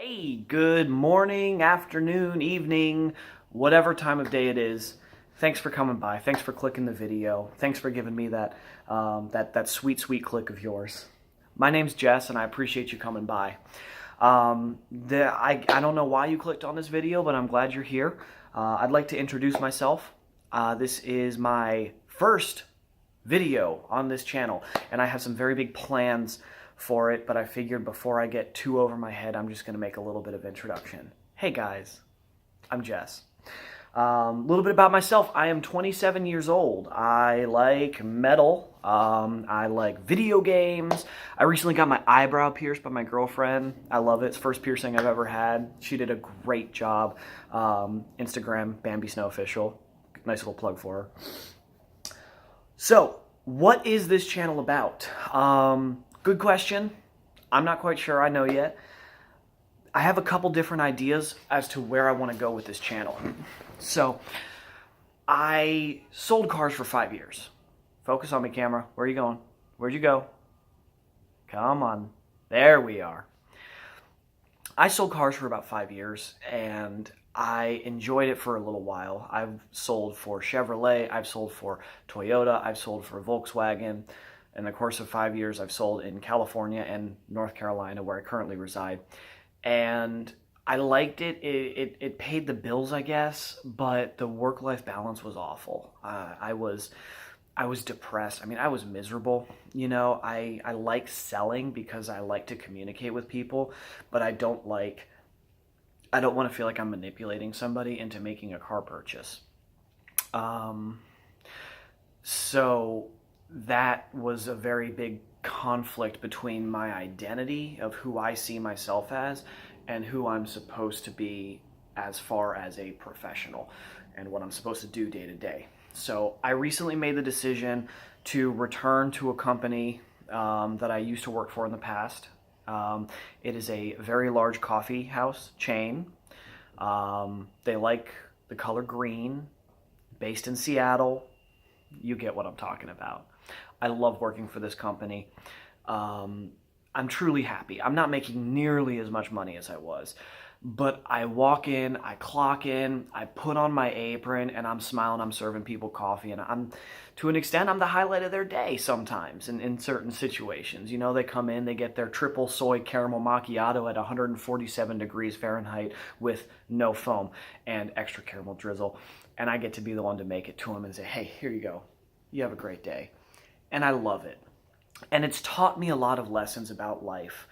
Hey, good morning, afternoon, evening, whatever time of day it is. Thanks for coming by. Thanks for clicking the video. Thanks for giving me that sweet, sweet click of yours. My name's Jess, and I appreciate you coming by. I don't know why you clicked on this video, but I'm glad you're here. I'd like to introduce myself. This is my first video on this channel, and I have some very big plans for it, but I figured before I get too over my head, I'm just going to make a little bit of introduction. Hey guys, I'm Jess. A little bit about myself. I am 27 years old. I like metal. I like video games. I recently got my eyebrow pierced by my girlfriend. I love it. It's the first piercing I've ever had. She did a great job. Instagram, Bambi Snow Official. Nice little plug for her. So, what is this channel about? Good question. I'm not quite sure I know yet. I have a couple different ideas as to where I want to go with this channel. So, I sold cars for 5 years. Focus on me, camera. Where are you going? Where'd you go? Come on. There we are. I sold cars for about 5 years, and I enjoyed it for a little while. I've sold for Chevrolet, I've sold for Toyota, I've sold for Volkswagen. In the course of 5 years, I've sold in California and North Carolina, where I currently reside. And I liked it. It paid the bills, I guess, but the work-life balance was awful. I was depressed. I mean, I was miserable. You know, I like selling because I like to communicate with people, but I don't want to feel like I'm manipulating somebody into making a car purchase. So that was a very big conflict between my identity of who I see myself as and who I'm supposed to be as far as a professional and what I'm supposed to do day to day. So I recently made the decision to return to a company that I used to work for in the past. It is a very large coffee house chain. They like the color green, based in Seattle. You get what I'm talking about. I love working for this company. I'm truly happy. I'm not making nearly as much money as I was, but I walk in, I clock in, I put on my apron, and I'm smiling, I'm serving people coffee, and to an extent, I'm the highlight of their day sometimes in certain situations. You know, they come in, they get their triple soy caramel macchiato at 147 degrees Fahrenheit with no foam and extra caramel drizzle, and I get to be the one to make it to them and say, hey, here you go. You have a great day. And I love it. And it's taught me a lot of lessons about life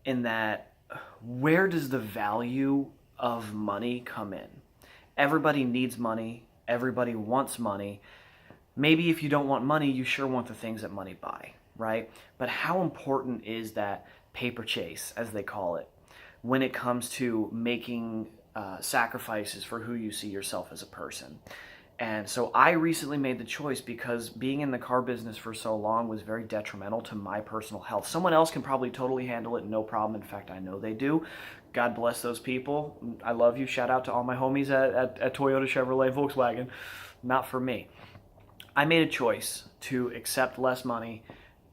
in that where does the value of money come in? Everybody needs money. Everybody wants money. Maybe if you don't want money, you sure want the things that money buy, right? But how important is that paper chase, as they call it, when it comes to making sacrifices for who you see yourself as a person? And so I recently made the choice because being in the car business for so long was very detrimental to my personal health. Someone else can probably totally handle it, no problem. In fact, I know they do. God bless those people. I love you. Shout out to all my homies at Toyota, Chevrolet, Volkswagen. Not for me. I made a choice to accept less money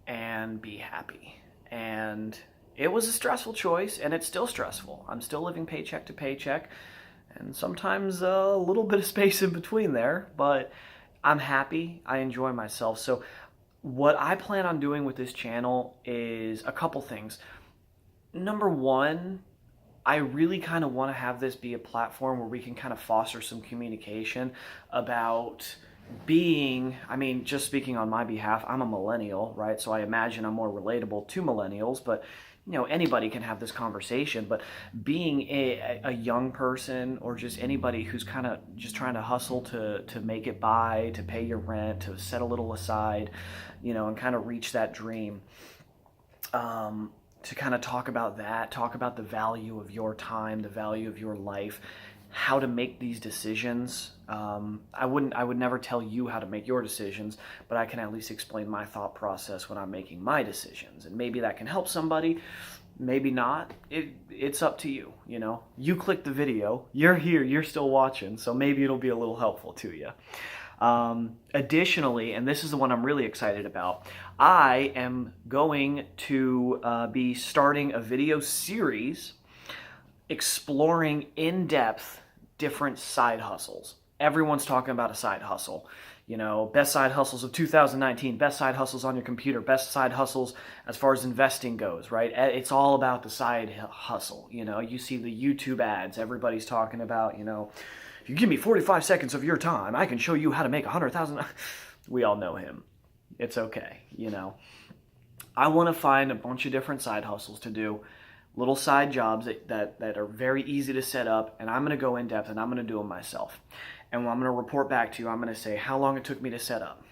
and be happy. And it was a stressful choice, and it's still stressful. I'm still living paycheck to paycheck. And sometimes a little bit of space in between there, but I'm happy. I enjoy myself. So what I plan on doing with this channel is a couple things. Number one, I really kind of want to have this be a platform where we can kind of foster some communication about just speaking on my behalf, I'm a millennial, right? So I imagine I'm more relatable to millennials, but you know, anybody can have this conversation, but being a young person or just anybody who's kind of just trying to hustle to make it by, to pay your rent, to set a little aside, you know, and kind of reach that dream, to kind of talk about that, talk about the value of your time, the value of your life, how to make these decisions. I would never tell you how to make your decisions, but I can at least explain my thought process when I'm making my decisions. And maybe that can help somebody, maybe not. It's up to you, you know. You clicked the video, you're here, you're still watching, so maybe it'll be a little helpful to you. Additionally, and this is the one I'm really excited about, I am going to be starting a video series exploring in depth different side hustles. Everyone's talking about a side hustle. Best side hustles of 2019, best side hustles on your computer, best side hustles as far as investing goes, right? It's all about the side hustle. You see the YouTube ads, everybody's talking about, if you give me 45 seconds of your time, I can show you how to make 100,000. We all know him. It's okay, I want to find a bunch of different side hustles to do, little side jobs that are very easy to set up, and I'm going to go in depth and I'm going to do them myself. And I'm going to report back to you. I'm going to say how long it took me to set up.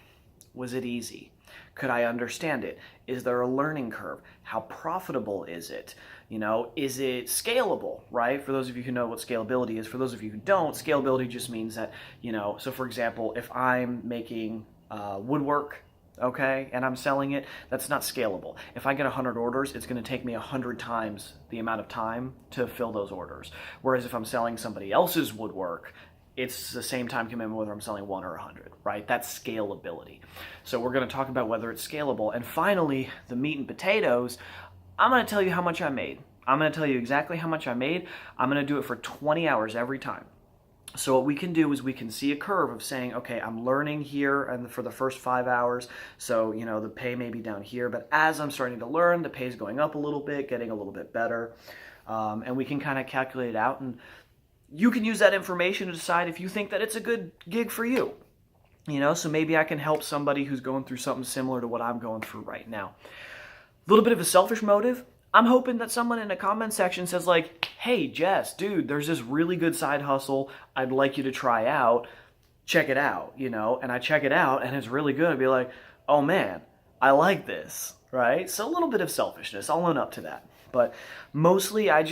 Was it easy? Could I understand it? Is there a learning curve? How profitable is it? Is it scalable, right? For those of you who know what scalability is, for those of you who don't, scalability just means that, so for example, if I'm making woodwork, okay, and I'm selling it, that's not scalable. If I get 100 orders, it's going to take me 100 times the amount of time to fill those orders. Whereas if I'm selling somebody else's woodwork, it's the same time commitment whether I'm selling 1 or 100, right? That's scalability. So we're going to talk about whether it's scalable. And finally, the meat and potatoes, I'm going to tell you how much I made. I'm going to tell you exactly how much I made. I'm going to do it for 20 hours every time. So what we can do is we can see a curve of saying, okay, I'm learning here and for the first 5 hours, so the pay may be down here, but as I'm starting to learn, the pay is going up a little bit, getting a little bit better, and we can kind of calculate it out, and you can use that information to decide if you think that it's a good gig for you. So maybe I can help somebody who's going through something similar to what I'm going through right now. A little bit of a selfish motive. I'm hoping that someone in the comment section says like, hey, Jess, dude, there's this really good side hustle I'd like you to try out. Check it out, and I check it out and it's really good. I'd be like, oh man, I like this, right? So a little bit of selfishness. I'll own up to that. But mostly I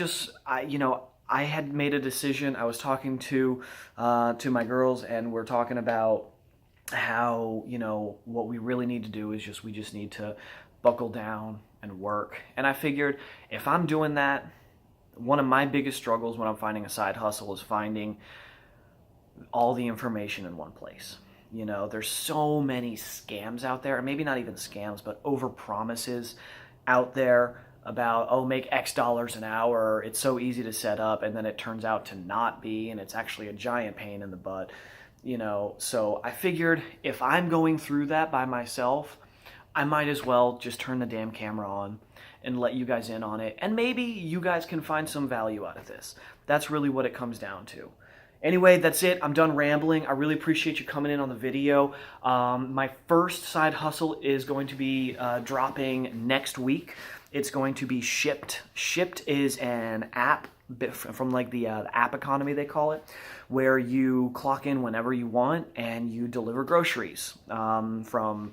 had made a decision. I was talking to my girls and we're talking about how, what we really need to do is we just need to buckle down and work. And I figured if I'm doing that, one of my biggest struggles when I'm finding a side hustle is finding all the information in one place. There's so many scams out there, or maybe not even scams, but over promises out there about, oh, make X dollars an hour. It's so easy to set up, and then it turns out to not be, and it's actually a giant pain in the butt. So I figured if I'm going through that by myself, I might as well just turn the damn camera on and let you guys in on it. And maybe you guys can find some value out of this. That's really what it comes down to. Anyway, that's it. I'm done rambling. I really appreciate you coming in on the video. My first side hustle is going to be dropping next week. It's going to be Shipt. Shipt is an app from like the app economy, they call it, where you clock in whenever you want and you deliver groceries from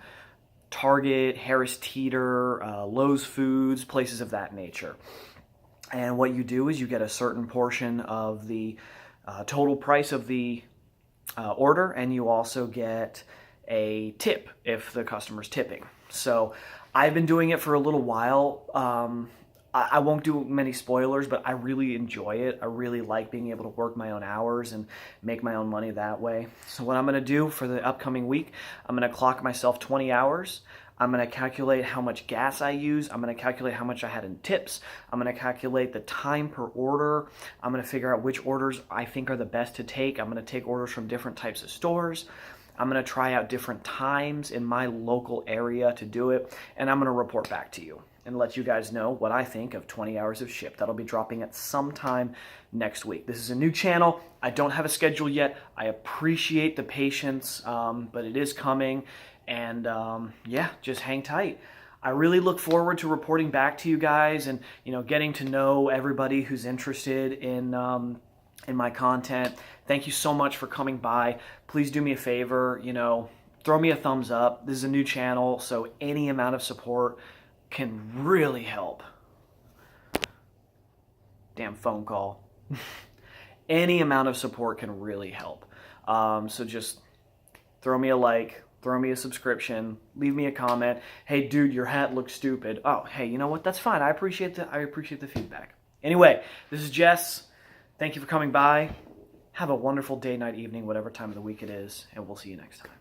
Target, Harris Teeter, Lowe's Foods, places of that nature. And what you do is you get a certain portion of the total price of the order, and you also get a tip if the customer's tipping. So I've been doing it for a little while. I won't do many spoilers, but I really enjoy it. I really like being able to work my own hours and make my own money that way. So what I'm going to do for the upcoming week, I'm going to clock myself 20 hours. I'm going to calculate how much gas I use. I'm going to calculate how much I had in tips. I'm going to calculate the time per order. I'm going to figure out which orders I think are the best to take. I'm going to take orders from different types of stores. I'm going to try out different times in my local area to do it, and I'm going to report back to you and let you guys know what I think of 20 hours of Shipt. That'll be dropping at some time next week. This is a new channel. I don't have a schedule yet. I appreciate the patience, but it is coming, and yeah, just hang tight. I really look forward to reporting back to you guys and getting to know everybody who's interested in my content. Thank you so much for coming by. Please do me a favor, throw me a thumbs up. This is a new channel, so any amount of support can really help. Damn phone call. Any amount of support can really help. So just throw me a like, throw me a subscription, leave me a comment. Hey dude, your hat looks stupid. Oh, hey, you know what? That's fine. I appreciate the feedback. Anyway, this is Jess. Thank you for coming by. Have a wonderful day, night, evening, whatever time of the week it is, and we'll see you next time.